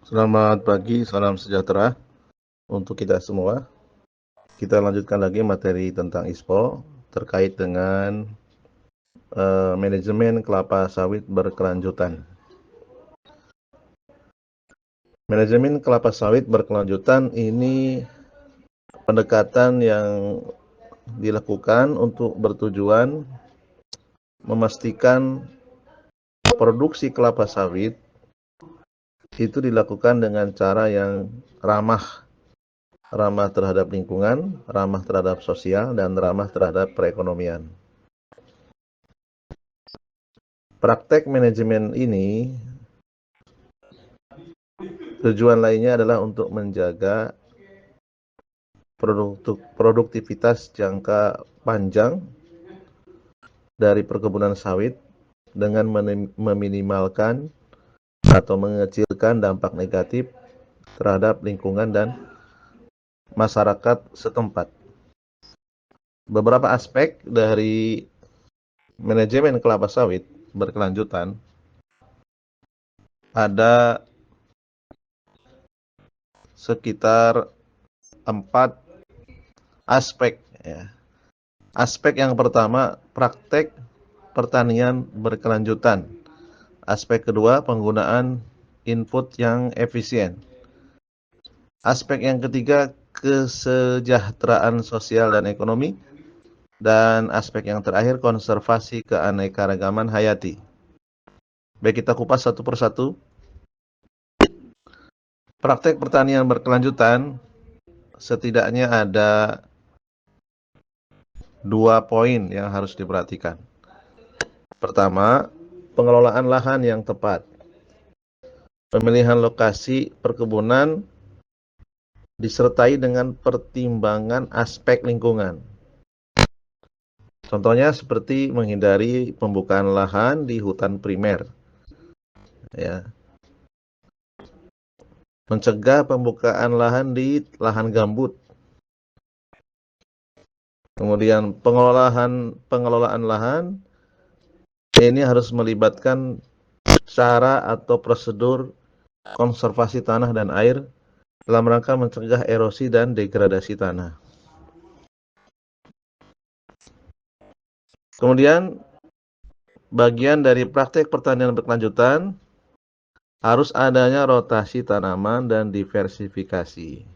Selamat pagi, salam sejahtera untuk kita semua. Kita lanjutkan lagi materi tentang ISPO terkait dengan manajemen kelapa sawit berkelanjutan. Manajemen kelapa sawit berkelanjutan ini pendekatan yang dilakukan untuk bertujuan memastikan produksi kelapa sawit itu dilakukan dengan cara yang ramah terhadap lingkungan, ramah terhadap sosial, dan ramah terhadap perekonomian. Praktek manajemen ini tujuan lainnya adalah untuk menjaga produktivitas jangka panjang dari perkebunan sawit dengan meminimalkan atau mengecilkan dampak negatif terhadap lingkungan dan masyarakat setempat. Beberapa aspek dari manajemen kelapa sawit berkelanjutan ada sekitar 4 aspek ya. Aspek yang pertama, praktek pertanian berkelanjutan. Aspek kedua, penggunaan input yang efisien. Aspek yang ketiga, kesejahteraan sosial dan ekonomi. Dan aspek yang terakhir, konservasi keanekaragaman hayati. Baik, kita kupas satu persatu. Praktek pertanian berkelanjutan setidaknya ada 2 poin yang harus diperhatikan. Pertama, pengelolaan lahan yang tepat. Pemilihan lokasi perkebunan disertai dengan pertimbangan aspek lingkungan. Contohnya seperti menghindari pembukaan lahan di hutan primer. Ya. Mencegah pembukaan lahan di lahan gambut. Kemudian pengelolaan lahan ini harus melibatkan cara atau prosedur konservasi tanah dan air dalam rangka mencegah erosi dan degradasi tanah. Kemudian bagian dari praktek pertanian berkelanjutan harus adanya rotasi tanaman dan diversifikasi.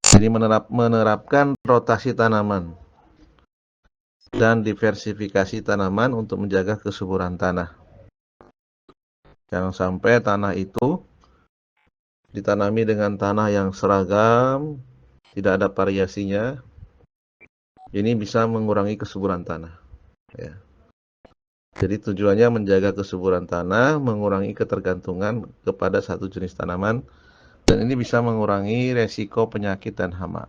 Jadi menerapkan rotasi tanaman dan diversifikasi tanaman untuk menjaga kesuburan tanah. Jangan sampai tanah itu ditanami dengan tanah yang seragam, tidak ada variasinya. Ini bisa mengurangi kesuburan tanah. Ya. Jadi tujuannya menjaga kesuburan tanah, mengurangi ketergantungan kepada satu jenis tanaman, dan ini bisa mengurangi resiko penyakit dan hama.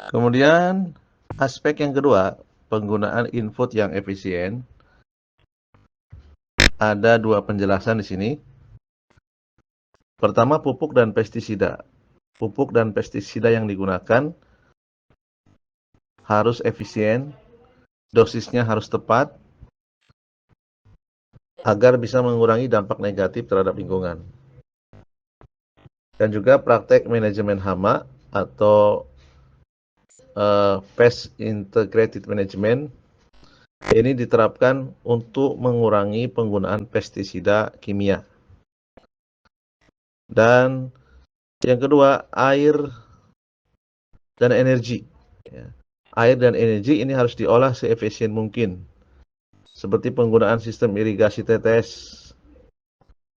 Kemudian aspek yang kedua, penggunaan input yang efisien. Ada 2 penjelasan di sini. Pertama, pupuk dan pestisida. Pupuk dan pestisida yang digunakan harus efisien, dosisnya harus tepat, agar bisa mengurangi dampak negatif terhadap lingkungan. Dan juga praktek manajemen hama atau Pest Integrated Management ini diterapkan untuk mengurangi penggunaan pestisida kimia. Dan yang kedua, air dan energi. Ya. Air dan energi ini harus diolah seefisien mungkin, seperti penggunaan sistem irigasi tetes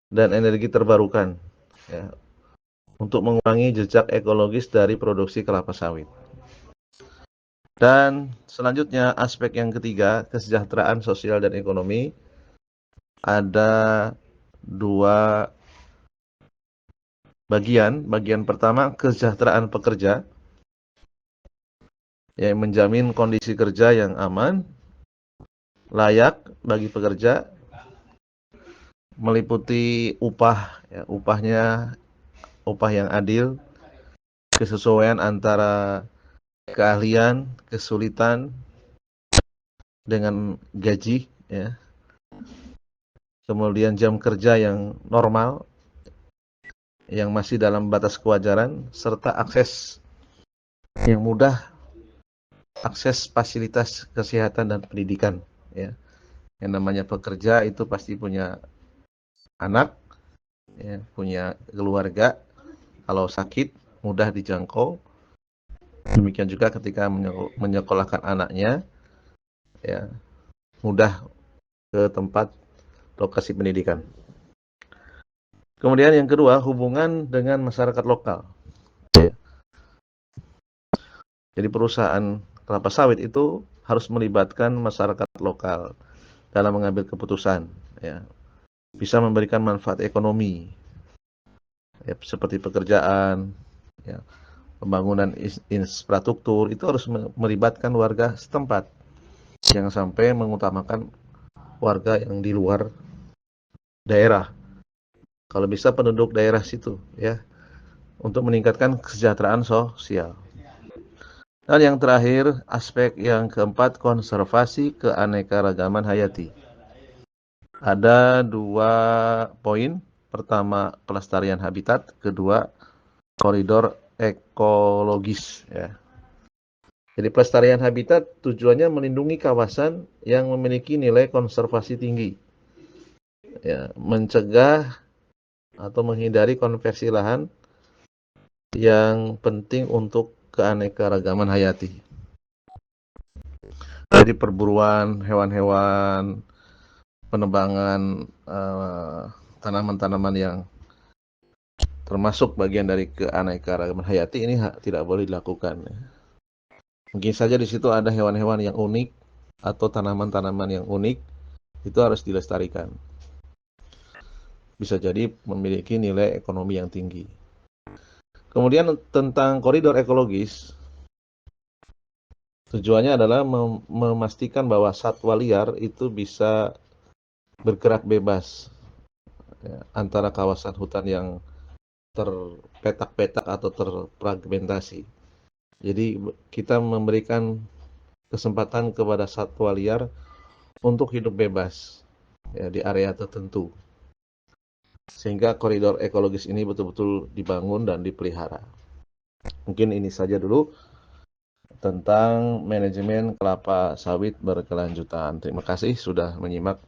dan energi terbarukan, ya, untuk mengurangi jejak ekologis dari produksi kelapa sawit. Dan selanjutnya aspek yang ketiga, kesejahteraan sosial dan ekonomi. Ada 2 bagian. Bagian pertama, kesejahteraan pekerja, yang menjamin kondisi kerja yang aman, layak bagi pekerja, meliputi upah, ya, upah yang adil, kesesuaian antara keahlian, kesulitan dengan gaji, ya. kemudian jam kerja yang normal, yang masih dalam batas kewajaran, serta akses yang mudah, akses fasilitas kesehatan dan pendidikan. Ya. Yang namanya pekerja itu pasti punya anak, ya, punya keluarga, kalau sakit mudah dijangkau. Demikian juga ketika menyekolahkan anaknya, ya, mudah ke tempat lokasi pendidikan. Kemudian yang kedua, hubungan dengan masyarakat lokal. Ya. Jadi perusahaan kelapa sawit itu harus melibatkan masyarakat lokal dalam mengambil keputusan. Ya. Bisa memberikan manfaat ekonomi, ya, seperti pekerjaan, ya, pembangunan infrastruktur, itu harus melibatkan warga setempat. Jangan sampai mengutamakan warga yang di luar daerah. Kalau bisa penduduk daerah situ, ya, untuk meningkatkan kesejahteraan sosial. Dan yang terakhir, aspek yang keempat, konservasi keanekaragaman hayati. Ada 2 poin. Pertama, pelestarian habitat. Kedua, koridor ekologis. Ya. Jadi pelestarian habitat tujuannya melindungi kawasan yang memiliki nilai konservasi tinggi. Ya, mencegah atau menghindari konversi lahan yang penting untuk keanekaragaman hayati. Jadi perburuan hewan-hewan, penebangan tanaman-tanaman yang termasuk bagian dari keanekaragaman hayati ini tidak boleh dilakukan. Mungkin saja di situ ada hewan-hewan yang unik atau tanaman-tanaman yang unik, itu harus dilestarikan. Bisa jadi memiliki nilai ekonomi yang tinggi. Kemudian tentang koridor ekologis, tujuannya adalah memastikan bahwa satwa liar itu bisa bergerak bebas, ya, antara kawasan hutan yang terpetak-petak atau terfragmentasi. Jadi kita memberikan kesempatan kepada satwa liar untuk hidup bebas, ya, di area tertentu. Sehingga koridor ekologis ini betul-betul dibangun dan dipelihara. Mungkin ini saja dulu tentang manajemen kelapa sawit berkelanjutan. Terima kasih sudah menyimak